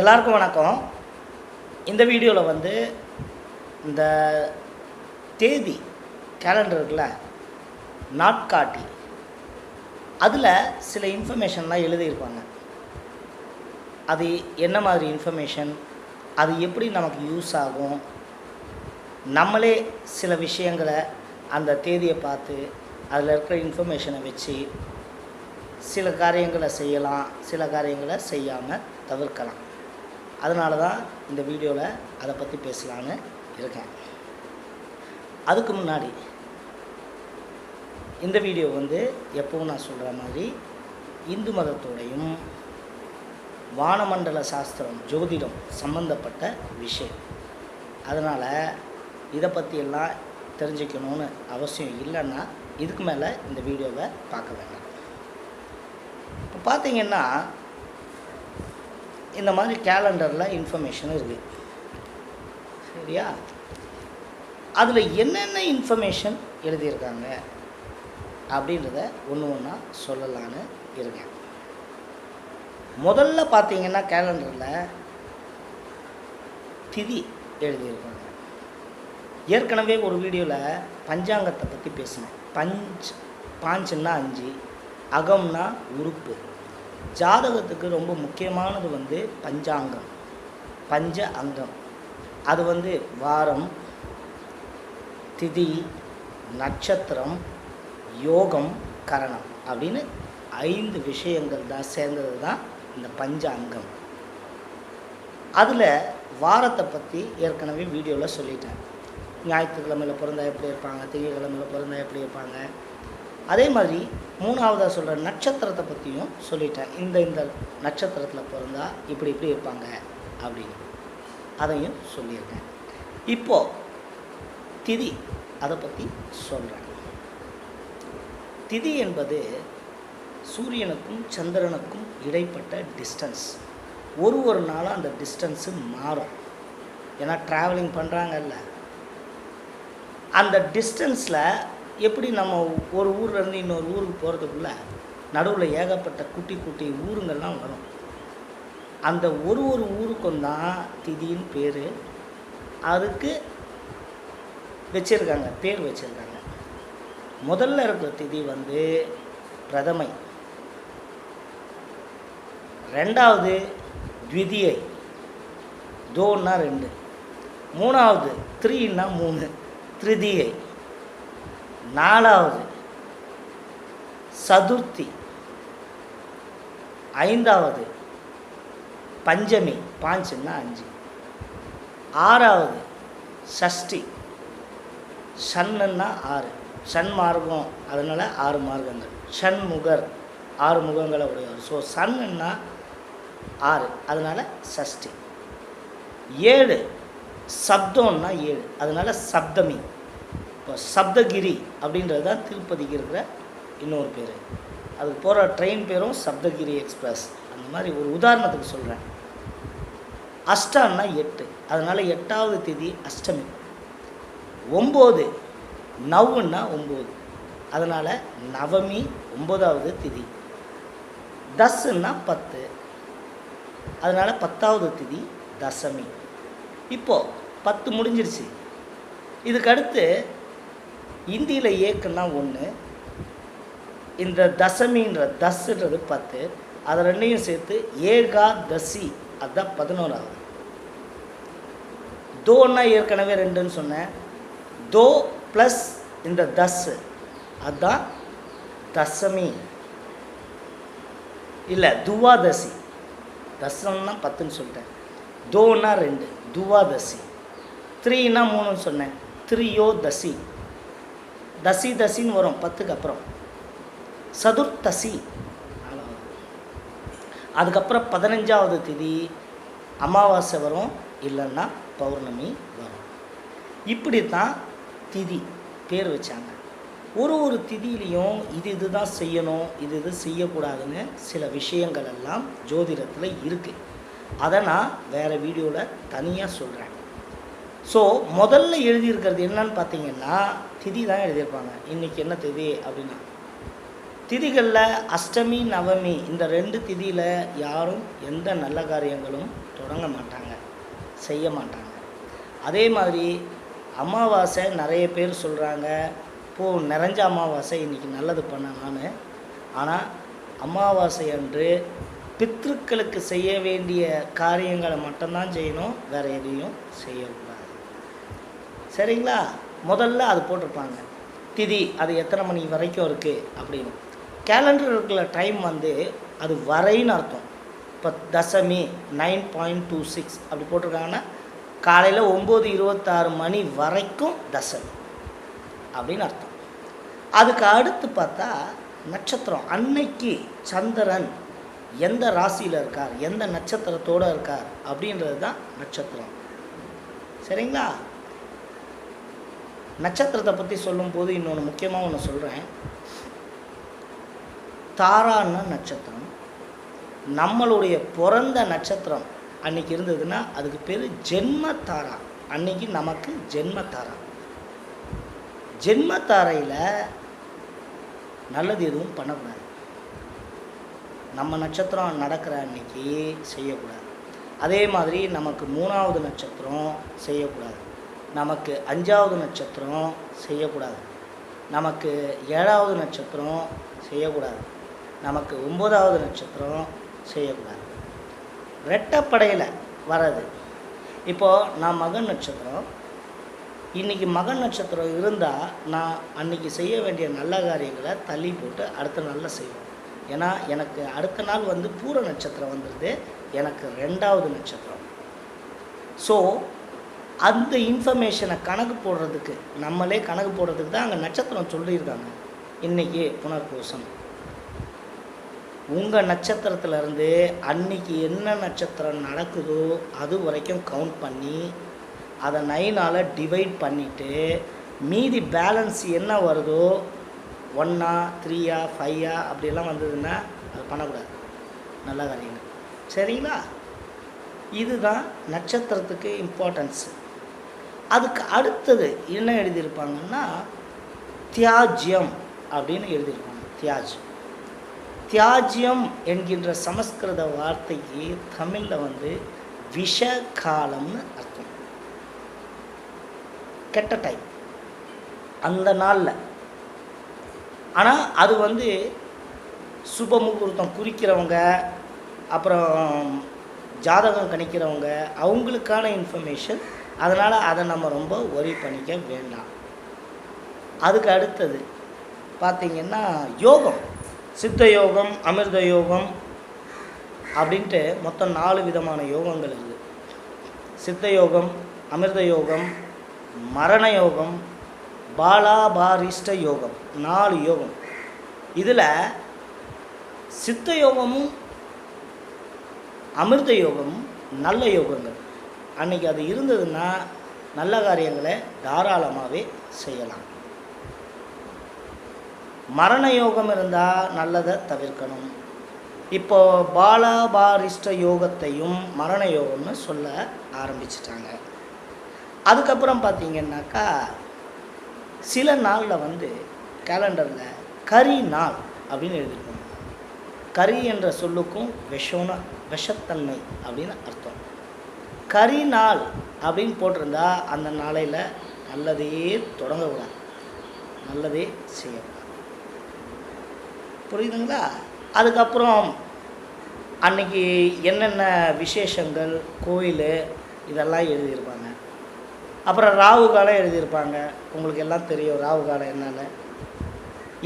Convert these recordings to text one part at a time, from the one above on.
எல்லாருக்கும் வணக்கம். இந்த வீடியோவில் வந்து இந்த தேதி கேலண்டர் இருக்குல்ல, நாட்காட்டி, அதில் சில இன்ஃபர்மேஷன்லாம் எழுதியிருப்பாங்க. அது என்ன மாதிரி இன்ஃபர்மேஷன், அது எப்படி நமக்கு யூஸ் ஆகும், நம்மளே சில விஷயங்களை அந்த தேதியை பார்த்து அதில் இருக்கிற இன்ஃபர்மேஷனை வச்சு சில காரியங்களை செய்யலாம், சில காரியங்களை செய்யாமல் தவிர்க்கலாம். அதனால தான் இந்த வீடியோவில் அதை பற்றி பேசலான்னு இருக்கேன். அதுக்கு முன்னாடி இந்த வீடியோ வந்து எப்பவும் நான் சொல்கிற மாதிரி இந்து மதத்தோடையும் வானமண்டல சாஸ்திரம், ஜோதிடம் சம்பந்தப்பட்ட விஷயம். அதனால் இதை பற்றியெல்லாம் தெரிஞ்சுக்கணுன்னு அவசியம் இல்லைன்னா இதுக்கு மேலே இந்த வீடியோவை பார்க்க வேண்டாம். இப்போ பார்த்தீங்கன்னா இந்த மாதிரி கேலண்டரில் இன்ஃபர்மேஷன் இருக்குது, சரியா? அதில் என்னென்ன இன்ஃபர்மேஷன் எழுதியிருக்காங்க அப்படின்றத ஒன்று ஒன்றா சொல்லலான்னு இருக்கேன். முதல்ல பார்த்தீங்கன்னா கேலண்டரில் திதி எழுதியிருக்காங்க. ஏற்கனவே ஒரு வீடியோவில் பஞ்சாங்கத்தை பற்றி பேசினேன். பாஞ்சுன்னா 5, அகம்னா உறுப்பு. ஜாதகத்துக்கு ரொம்ப முக்கியமானது வந்து பஞ்சாங்கம், பஞ்ச அங்கம். அது வந்து வாரம், திதி, நட்சத்திரம், யோகம், கரணம் அப்படின்னு 5 விஷயங்கள் தான் சேர்ந்தது தான் இந்த பஞ்ச அங்கம். அதில் வாரத்தை பற்றி ஏற்கனவே வீடியோவில் சொல்லிட்டேன். ஞாயிற்றுக்கிழமையில் பிறந்தா எப்படி இருப்பாங்க, திங்கட்கிழமையில் பிறந்தா எப்படி இருப்பாங்க. அதே மாதிரி மூணாவதாக சொல்கிற நட்சத்திரத்தை பற்றியும் சொல்லிட்டேன். இந்த நட்சத்திரத்தில் பிறந்தா இப்படி இருப்பாங்க அப்படின்னு அதையும் சொல்லியிருக்கேன். இப்போது திதி, அதை பற்றி சொல்கிறேன். திதி என்பது சூரியனுக்கும் சந்திரனுக்கும் இடைப்பட்ட டிஸ்டன்ஸ். ஒரு நாளும் அந்த டிஸ்டன்ஸு மாறும். ஏன்னா ட்ராவலிங் பண்ணுறாங்கல்ல, அந்த டிஸ்டன்ஸில் எப்படி நம்ம ஒரு ஊர்லேருந்து இன்னொரு ஊருக்கு போகிறதுக்குள்ளே நடுவில் ஏகப்பட்ட குட்டி குட்டி ஊருங்கள்லாம் வரும். அந்த ஒரு ஊருக்கும் தான் திதின்னு பேர். அதுக்கு வச்சுருக்காங்க, பேர் வச்சுருக்காங்க. முதல்ல இருக்கிற திதி வந்து பிரதமை, ரெண்டாவது த்விதியை, தோன்னா 2, மூணாவது 3ன்னா 3, திருதியை, நாலாவது சதுர்த்தி, ஐந்தாவது பஞ்சமி, பாஞ்சுன்னா 5, ஆறாவது சஷ்டி, ஷன்னுன்னா 6, ஷண் மார்க்கம், அதனால் 6 மார்க்கங்கள், ஷண்முகர் 6 முகங்களை உடையவர். ஸோ சன்னுன்னா 6, அதனால் சஷ்டி. 7 சப்தம்னா 7, அதனால் சப்தமி. இப்போ சப்தகிரி அப்படின்றது தான் திருப்பதிக்கு இருக்கிற இன்னொரு பேர். அதுக்கு போகிற ட்ரெயின் பேரும் சப்தகிரி எக்ஸ்பிரஸ். அந்த மாதிரி ஒரு உதாரணத்துக்கு சொல்கிறேன். அஷ்டம்னா 8, அதனால் 8வது திதி அஷ்டமி. 9 நவ்வுன்னா 9, அதனால் நவமி 9வது திதி. தஸ்ன்னா 10, அதனால் 10வது திதி தசமி. இப்போது 10 முடிஞ்சிருச்சு. இதுக்கு அடுத்து இந்தியில் ஏக்குன்னா 1, இந்த தசமின்ற தஸ்ன்றது 10, அதை ரெண்டையும் சேர்த்து ஏகாதசி, அதுதான் 11வது. தோன்னா ஏற்கனவே 2ன்னு சொன்னேன். தோ ப்ளஸ் இந்த தஸ், அதுதான் தசமி, இல்லை துவாதசி. தசம்னா 10ன்னு சொல்லிட்டேன். தோன்னா 2, துவாதசி. 3ன்னா 3ன்னு சொன்னேன், திரியோதசி. தசின்னு வரும் 10க்கு அப்புறம். சதுர்த்தசி, அதுக்கப்புறம் 15வது திதி அமாவாசை வரும், இல்லைன்னா பௌர்ணமி வரும். இப்படி தான் திதி பேர் வச்சாங்க. ஒரு திதியிலையும் இதுதான் செய்யணும், இது செய்யக்கூடாதுன்னு சில விஷயங்கள் எல்லாம் ஜோதிடத்தில் இருக்குது. அதை நான் வேறு வீடியோவில் தனியாக சொல்கிறேன். ஸோ முதல்ல எழுதியிருக்கிறது என்னன்னு பார்த்தீங்கன்னா திதி தான் எழுதியிருப்பாங்க. இன்றைக்கி என்ன திதி அப்படின்னா திதிகளில் அஷ்டமி நவமி இந்த 2 திதியில் யாரும் எந்த நல்ல காரியங்களும் தொடங்க மாட்டாங்க, செய்ய மாட்டாங்க. அதே மாதிரி அமாவாசை நிறைய பேர் சொல்கிறாங்க, நிறைஞ்ச அமாவாசை இன்றைக்கி நல்லது பண்ணலான்னு. ஆனால் அமாவாசை அன்று பித்ருக்களுக்கு செய்ய வேண்டிய காரியங்களை மட்டும்தான் செய்யணும், வேறு எதையும் செய்யக்கூடாது. சரிங்களா? முதல்ல அது போட்டிருப்பாங்க திதி, அது எத்தனை மணி வரைக்கும் இருக்குது அப்படின்னு. கேலண்டர் இருக்கிற டைம் வந்து அது வரைன்னு அர்த்தம். இப்போ தசமி 9.26 அப்படி போட்டிருக்காங்கன்னா காலையில் 9:26 மணி வரைக்கும் தசமி அப்படின்னு அர்த்தம். அதுக்கு அடுத்து பார்த்தா நட்சத்திரம், அன்னைக்கு சந்திரன் எந்த ராசியில் இருக்கார், எந்த நட்சத்திரத்தோடு இருக்கார் அப்படின்றது தான் நட்சத்திரம். சரிங்களா? நட்சத்திரத்தை பற்றி சொல்லும்போது இன்னொன்று முக்கியமாக ஒன்று சொல்கிறேன். தாரான்னா நட்சத்திரம், நம்மளுடைய பிறந்த நட்சத்திரம் அன்றைக்கி இருந்ததுன்னா அதுக்கு பேர் ஜென்மத்தாரா. அன்றைக்கி நமக்கு ஜென்மத்தாரா. ஜென்மத்தாரையில் நல்லது எதுவும் பண்ணக்கூடாது. நம்ம நட்சத்திரம் நடக்கிற அன்னைக்கு செய்யக்கூடாது. அதே மாதிரி நமக்கு 3வது நட்சத்திரம் செய்யக்கூடாது, நமக்கு 5வது நட்சத்திரம் செய்யக்கூடாது, நமக்கு 7வது நட்சத்திரம் செய்யக்கூடாது, நமக்கு 9வது நட்சத்திரம் செய்யக்கூடாது. ரெட்டப்படையில் வர்றது. இப்போது நான் மகன் நட்சத்திரம், இன்றைக்கி மகன் நட்சத்திரம் இருந்தால் நான் அன்றைக்கி செய்ய வேண்டிய நல்ல காரியங்களை தள்ளி போட்டு அடுத்த நாளில் செய்வேன். ஏன்னா எனக்கு அடுத்த நாள் வந்து பூர நட்சத்திரம் வந்துடுது, எனக்கு 2வது நட்சத்திரம். ஸோ அந்த இன்ஃபர்மேஷனை கணக்கு போடுறதுக்கு, நம்மளே கணக்கு போடுறதுக்கு தான் அங்கே நட்சத்திரம் சொல்லியிருக்காங்க. இன்றைக்கி புனர்பூசம், உங்கள் நட்சத்திரத்துலேருந்து அன்றைக்கி என்ன நட்சத்திரம் நடக்குதோ அது வரைக்கும் கவுண்ட் பண்ணி அதை 9ஆல் டிவைட் பண்ணிவிட்டு மீதி பேலன்ஸ் என்ன வருதோ 1ஆ 3ஆ 5ஆ அப்படியெல்லாம் வந்ததுன்னா அது பண்ணக்கூடாது, நல்ல காரியங்கள். சரிங்களா? இதுதான் நட்சத்திரத்துக்கு இம்பார்ட்டன்ஸு. அதுக்கு அடுத்தது என்ன எழுதியிருப்பாங்கன்னா தியாஜ்யம் அப்படின்னு எழுதியிருப்பாங்க. தியாஜ்யம் என்கின்ற சமஸ்கிருத வார்த்தைக்கு தமிழில் வந்து விஷகாலம்னு அர்த்தம். கெட்ட டைம் அந்த நாளில். ஆனால் அது வந்து சுப முகூர்த்தம் குறிக்கிறவங்க, அப்புறம் ஜாதகம் கணிக்கிறவங்க, அவங்களுக்கான இன்ஃபர்மேஷன். அதனால் அதை நம்ம ரொம்ப ஒரி பண்ணிக்க வேண்டாம். அதுக்கு அடுத்தது பார்த்திங்கன்னா யோகம், சித்த யோகம், அமிர்த யோகம் அப்படின்ட்டு மொத்தம் 4 விதமான யோகங்கள் இருக்குது. சித்த யோகம், அமிர்த யோகம், மரண யோகம், பாலாபாரிஷ்ட யோகம், 4 யோகம். இதில் சித்த யோகமும் அமிர்த யோகமும் நல்ல யோகங்கள். அன்றைக்கி அது இருந்ததுன்னா நல்ல காரியங்களை தாராளமாகவே செய்யலாம். மரண யோகம் இருந்தால் நல்லதை தவிர்க்கணும். இப்போது பாலாபாரிஷ்ட யோகத்தையும் மரண யோகம்னு சொல்ல ஆரம்பிச்சிட்டாங்க. அதுக்கப்புறம் பார்த்திங்கன்னாக்கா சில நாளில் வந்து கேலண்டரில் கரி நாள் அப்படின்னு எழுதியிருக்கோம். கரி என்ற சொல்லுக்கும் விஷத்தன்மை அப்படின்னு அர்த்தம். கரி நாள் அப்படின்னு போட்டிருந்தா அந்த நாளையில் நல்லதே தொடங்கக்கூடாது, நல்லதே செய்யக்கூடாது. புரியுதுங்களா? அதுக்கப்புறம் அன்றைக்கி என்னென்ன விசேஷங்கள், கோயில் இதெல்லாம் எழுதியிருப்பாங்க. அப்புறம் ராகு காலம் எழுதியிருப்பாங்க. உங்களுக்கு எல்லாம் தெரியும் ராகு காலம் என்னென்னு.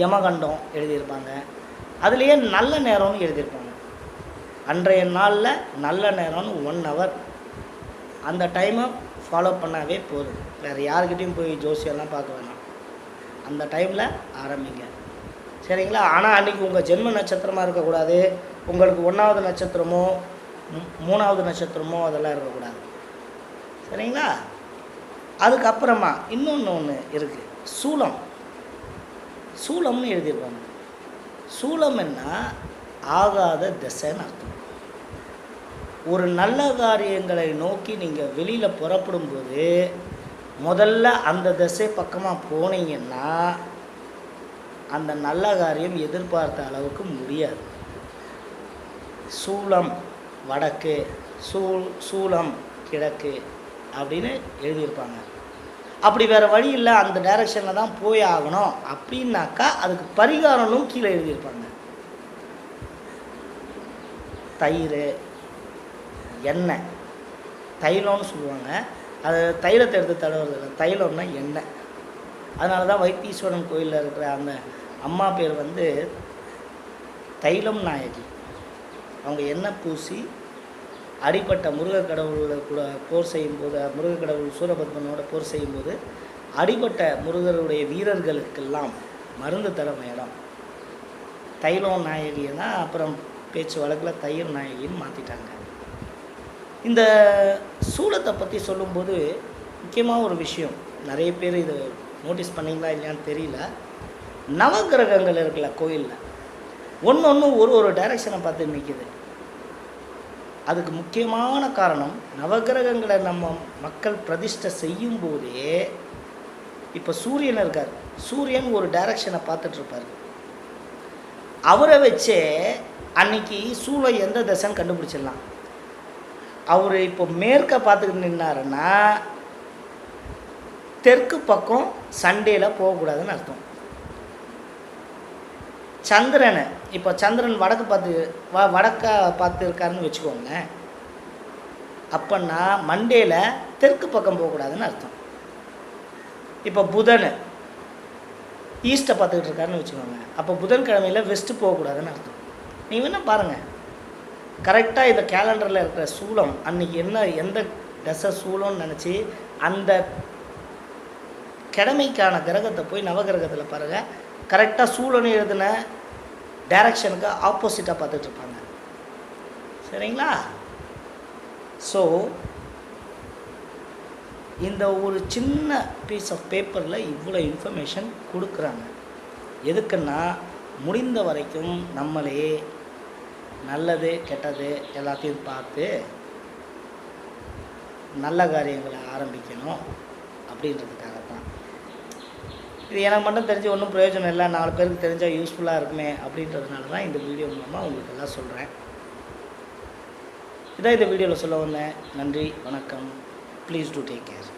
யமகண்டம் எழுதியிருப்பாங்க. அதுலேயே நல்ல நேரம்னு எழுதியிருப்பாங்க. அன்றைய நாளில் நல்ல நேரம்னு 1 hour, அந்த டைமை ஃபாலோ பண்ணாவே போதும். வேறு யாருக்கிட்டையும் போய் ஜோசியெல்லாம் பார்க்க வேணாம், அந்த டைமில் ஆரம்பிங்க. சரிங்களா? ஆனால் அன்றைக்கி உங்கள் ஜென்ம நட்சத்திரமாக இருக்கக்கூடாது, உங்களுக்கு 1வது நட்சத்திரமோ 3வது நட்சத்திரமோ அதெல்லாம் இருக்கக்கூடாது. சரிங்களா? அதுக்கப்புறமா இன்னொன்று இருக்குது, சூலம்னு எழுதியிருப்பாங்க. சூலம் என்ன? ஆகாத திசைன்னு அர்த்தம். ஒரு நல்ல காரியங்களை நோக்கி நீங்கள் வெளியில் புறப்படும்போது முதல்ல அந்த திசை பக்கமாக போனீங்கன்னா அந்த நல்ல காரியம் எதிர்பார்த்த அளவுக்கு முடியாது. சூலம் வடக்கு, சூலம் கிழக்கு அப்படின்னு எழுதியிருப்பாங்க. அப்படி வேறு வழி இல்லை, அந்த டைரக்ஷனில் தான் போய் ஆகணும் அப்படின்னாக்கா அதுக்கு பரிகாரமும் கீழே எழுதியிருப்பாங்க. தயிர், எண்ணெய், தைலம்னு சொல்லுவாங்க. அது தைலத்தை எடுத்து தடவுறதில்ல, தைலம்னா எண்ணெய். அதனால தான் வைத்தீஸ்வரன் கோயிலில் இருக்கிற அந்த அம்மா பேர் வந்து தைலம் நாயகி. அவங்க எண்ணெய் பூசி அடிப்பட்ட முருகக் கடவுளை கூட போர் செய்யும்போது, முருகக் கடவுள் சூரபத்மனோட போர் செய்யும்போது அடிப்பட்ட முருகருடைய வீரர்களுக்கெல்லாம் மருந்து தரும் இடம் தைலம் நாயகின்னா அப்புறம் பேச்சு வழக்கில் தயிர் நாயகின்னு மாற்றிட்டாங்க. இந்த சூலத்தை பற்றி சொல்லும்போது முக்கியமாக ஒரு விஷயம், நிறைய பேர் இதை நோட்டீஸ் பண்ணிங்களா இல்லையான்னு தெரியல. நவகிரகங்கள் இருக்குல்ல கோயிலில், ஒன்று ஒரு டைரக்ஷனை பார்த்து நிற்கிது. அதுக்கு முக்கியமான காரணம், நவகிரகங்களை நம்ம மக்கள் பிரதிஷ்டை செய்யும் போதே, இப்போ சூரியன் இருக்கார், சூரியன் ஒரு டைரக்ஷனை பார்த்துட்ருப்பார். அவரை வச்சே அன்னைக்கு சூளம் எந்த திசைன்னு கண்டுபிடிச்சிடலாம். அவர் இப்போ மேற்க பார்த்துக்கிட்டு நின்னாருன்னா தெற்கு பக்கம் சண்டேல போகக்கூடாதுன்னு அர்த்தம். சந்திரனை இப்போ சந்திரன் வடக்க பார்த்து இருக்காருன்னு வச்சுக்கோங்க, அப்போன்னா மண்டேல தெற்கு பக்கம் போகக்கூடாதுன்னு அர்த்தம். இப்போ புதன் ஈஸ்ட்டை பார்த்துக்கிட்டு இருக்காருன்னு வச்சுக்கோங்க, அப்போ புதன்கிழமையில் வெஸ்ட்டு போகக்கூடாதுன்னு அர்த்தம். நீங்கள் வேணால் பாருங்கள், கரெக்டாக இந்த கேலண்டரில் இருக்கிற சூலம் அன்றைக்கி எந்த தசை சூலம்னு நினச்சி அந்த கிழமைக்கான கிரகத்தை போய் நவகிரகத்தில் பாருங்கள், கரெக்டாக சூலன்னு எழுதின டைரக்ஷனுக்கு ஆப்போசிட்டாக பார்த்துட்ருப்பாங்க. சரிங்களா? ஸோ இந்த ஒரு சின்ன பீஸ் ஆஃப் பேப்பரில் இவ்வளோ இன்ஃபர்மேஷன் கொடுக்குறாங்க. எதுக்குன்னா முடிந்த வரைக்கும் நம்மளே நல்லது கெட்டது எல்லாத்தையும் பார்த்து நல்ல காரியங்களை ஆரம்பிக்கணும் அப்படின்றதுக்காக தான். இது எனக்கு மட்டும் தெரிஞ்சு ஒன்றும் பிரயோஜனம் இல்லை, 4 பேருக்கு தெரிஞ்சால் யூஸ்ஃபுல்லாக இருக்குமே அப்படின்றதுனால தான் இந்த வீடியோ மூலமாக உங்களுக்கு எல்லாம் சொல்கிறேன். இதான் இந்த வீடியோவில் சொல்ல வந்தேன். நன்றி, வணக்கம். Please do take care.